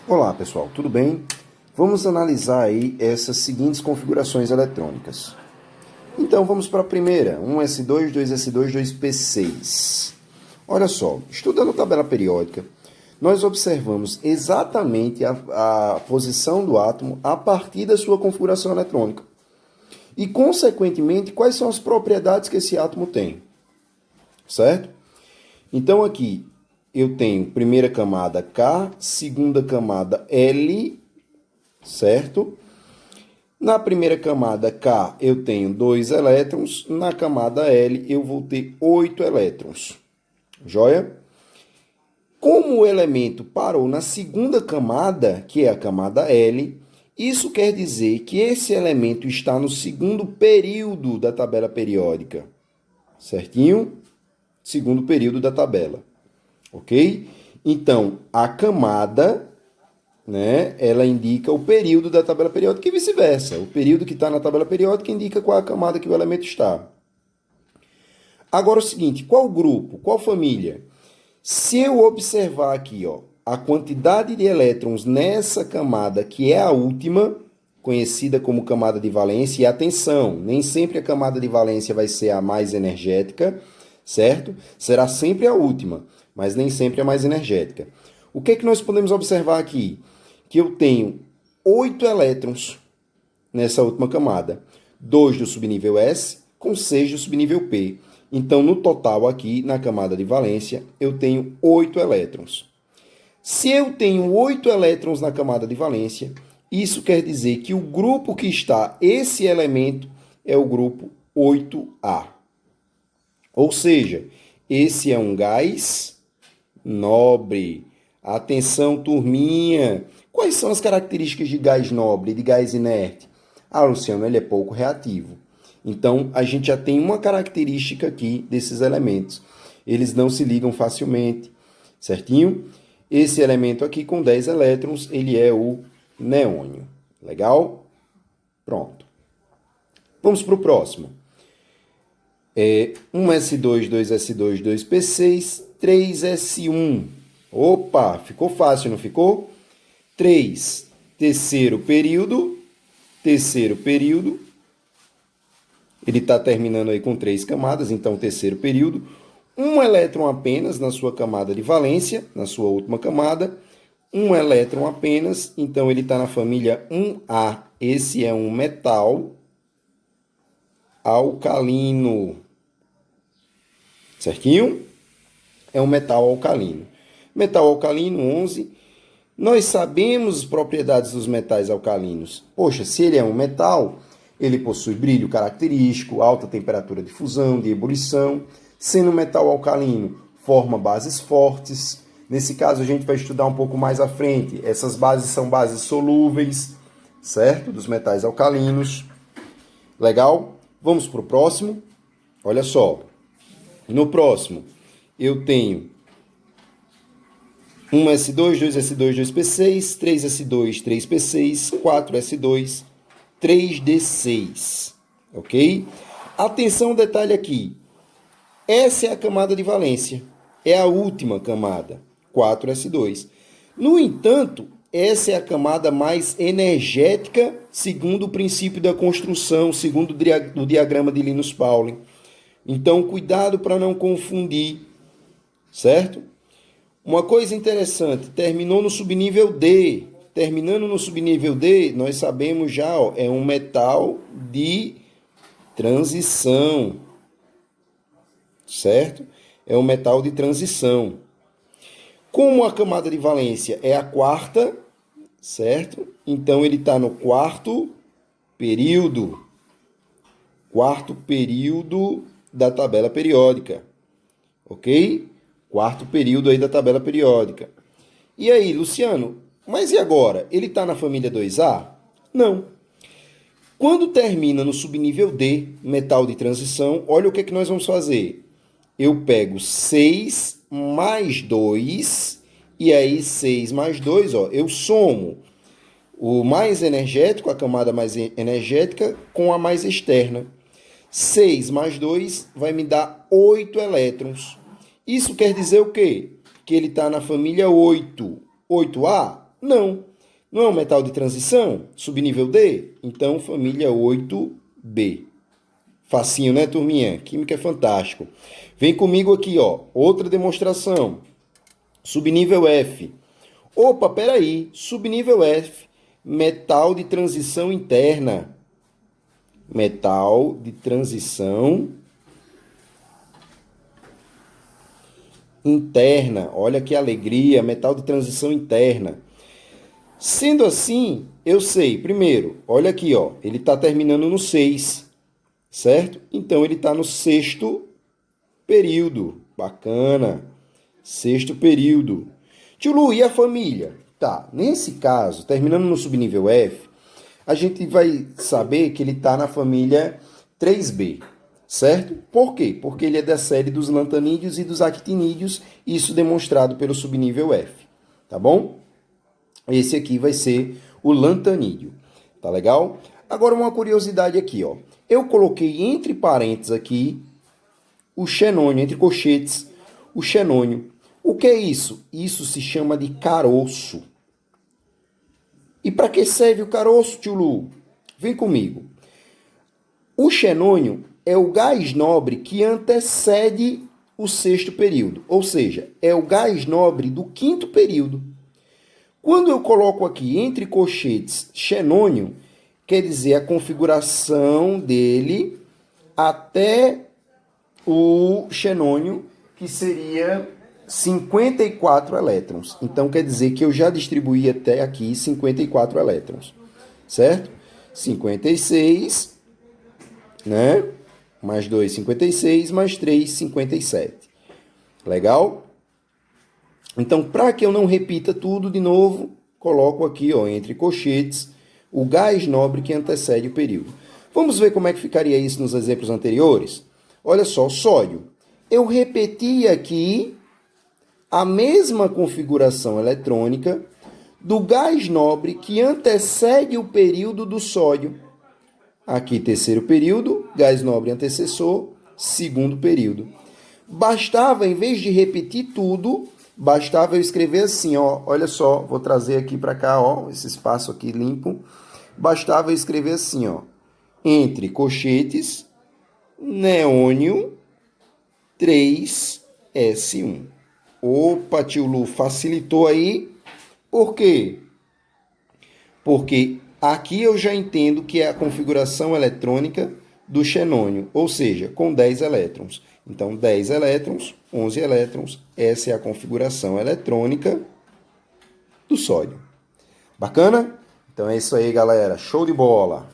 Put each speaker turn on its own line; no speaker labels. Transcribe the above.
Olá pessoal, tudo bem? Vamos analisar aí essas seguintes configurações eletrônicas. Então vamos para a primeira, 1s2, 2s2, 2p6. Olha só, estudando a tabela periódica, nós observamos exatamente a posição do átomo a partir da sua configuração eletrônica. E, consequentemente, quais são as propriedades que esse átomo tem. Certo? Então aqui eu tenho primeira camada K, segunda camada L, certo? Na primeira camada K eu tenho 2 elétrons, na camada L eu vou ter 8 elétrons. Joia? Como o elemento parou na segunda camada, que é a camada L, isso quer dizer que esse elemento está no segundo período da tabela periódica. Certinho? Segundo período da tabela. Ok? Então, a camada, né, ela indica o período da tabela periódica e vice-versa. O período que está na tabela periódica indica qual é a camada que o elemento está. Agora o seguinte, qual grupo, qual família? Se eu observar aqui, ó, a quantidade de elétrons nessa camada, que é a última, conhecida como camada de valência, e atenção, nem sempre a camada de valência vai ser a mais energética, certo? Será sempre a última, mas nem sempre a mais energética. O que é que nós podemos observar aqui? Que eu tenho 8 elétrons nessa última camada, 2 do subnível S com 6 do subnível P. Então, no total aqui, na camada de valência, eu tenho 8 elétrons. Se eu tenho 8 elétrons na camada de valência, isso quer dizer que o grupo que está esse elemento é o grupo 8A. Ou seja, esse é um gás nobre. Atenção, turminha! Quais são as características de gás nobre, de gás inerte? Ah, Luciano, ele é pouco reativo. Então, a gente já tem uma característica aqui desses elementos. Eles não se ligam facilmente, certinho? Esse elemento aqui com 10 elétrons, ele é o neônio. Legal? Pronto. Vamos para o próximo. 1s2, 2s2, 2p6, 3s1. Opa, ficou fácil, não ficou? 3, terceiro período. Ele está terminando aí com 3 camadas, então terceiro período. Um elétron apenas na sua camada de valência, na sua última camada. Um elétron apenas, então ele está na família 1A. Esse é um metal alcalino. Certinho? É um metal alcalino. Metal alcalino 11. Nós sabemos as propriedades dos metais alcalinos. Poxa, se ele é um metal, ele possui brilho característico, alta temperatura de fusão, de ebulição. Sendo um metal alcalino, forma bases fortes. Nesse caso, a gente vai estudar um pouco mais à frente. Essas bases são bases solúveis, certo? Dos metais alcalinos. Legal? Vamos para o próximo. Olha só. No próximo, eu tenho 1s2, 2s2, 2p6, 3s2, 3p6, 4s2, 3d6. Ok? Atenção, detalhe aqui. Essa é a camada de valência. É a última camada, 4s2. No entanto, essa é a camada mais energética, segundo o princípio da construção, segundo o diagrama de Linus Pauling. Então, cuidado para não confundir, certo? Uma coisa interessante, terminou no subnível D. Terminando no subnível D, nós sabemos já, ó, é um metal de transição, certo? É um metal de transição. Como a camada de valência é a quarta, certo? Então, ele está no quarto período. Quarto período da tabela periódica, ok? Quarto período aí da tabela periódica. E aí, Luciano, mas e agora? Ele está na família 2A? Não. Quando termina no subnível D, metal de transição, olha o que é que nós vamos fazer. Eu pego 6 mais 2, e aí 6 mais 2, ó, eu somo o mais energético, a camada mais energética, com a mais externa. 6 mais 2 vai me dar 8 elétrons. Isso quer dizer o quê? Que ele está na família 8. 8A? Não. Não é um metal de transição? Subnível D? Então, família 8B. Facinho, né, turminha? Química é fantástico. Vem comigo aqui, ó. Outra demonstração. Subnível F. Opa, peraí. Subnível F. Metal de transição interna. Metal de transição interna. Olha que alegria. Metal de transição interna. Sendo assim, eu sei. Primeiro, olha aqui, ó. Ele está terminando no 6. Certo? Então, ele está no 6º período. Bacana. 6º período. Tio Lu, e a família? Tá, nesse caso, terminando no subnível F, a gente vai saber que ele está na família 3B, certo? Por quê? Porque ele é da série dos lantanídeos e dos actinídeos, isso demonstrado pelo subnível F, tá bom? Esse aqui vai ser o lantanídeo, tá legal? Agora uma curiosidade aqui, ó. Eu coloquei entre parênteses aqui o xenônio, entre colchetes, o xenônio. O que é isso? Isso se chama de caroço. E para que serve o caroço, tio Lu? Vem comigo. O xenônio é o gás nobre que antecede o 6º período, ou seja, é o gás nobre do 5º período. Quando eu coloco aqui entre colchetes xenônio, quer dizer a configuração dele até o xenônio, que seria 54 elétrons. Então, quer dizer que eu já distribuí até aqui 54 elétrons, certo? 56, né? Mais 2, 56, mais 3, 57. Legal? Então, para que eu não repita tudo de novo, coloco aqui, ó, entre colchetes, o gás nobre que antecede o período. Vamos ver como é que ficaria isso nos exemplos anteriores? Olha só, sódio. Eu repeti aqui a mesma configuração eletrônica do gás nobre que antecede o período do sódio. Aqui, 3º período, gás nobre antecessor, 2º período. Bastava, em vez de repetir tudo, bastava eu escrever assim, ó, olha só, vou trazer aqui para cá, ó, esse espaço aqui limpo. Bastava eu escrever assim, ó, entre colchetes, neônio 3S1. Opa, tio Lu, facilitou aí. Por quê? Porque aqui eu já entendo que é a configuração eletrônica do xenônio, ou seja, com 10 elétrons. Então, 10 elétrons, 11 elétrons, essa é a configuração eletrônica do sódio. Bacana? Então é isso aí, galera. Show de bola!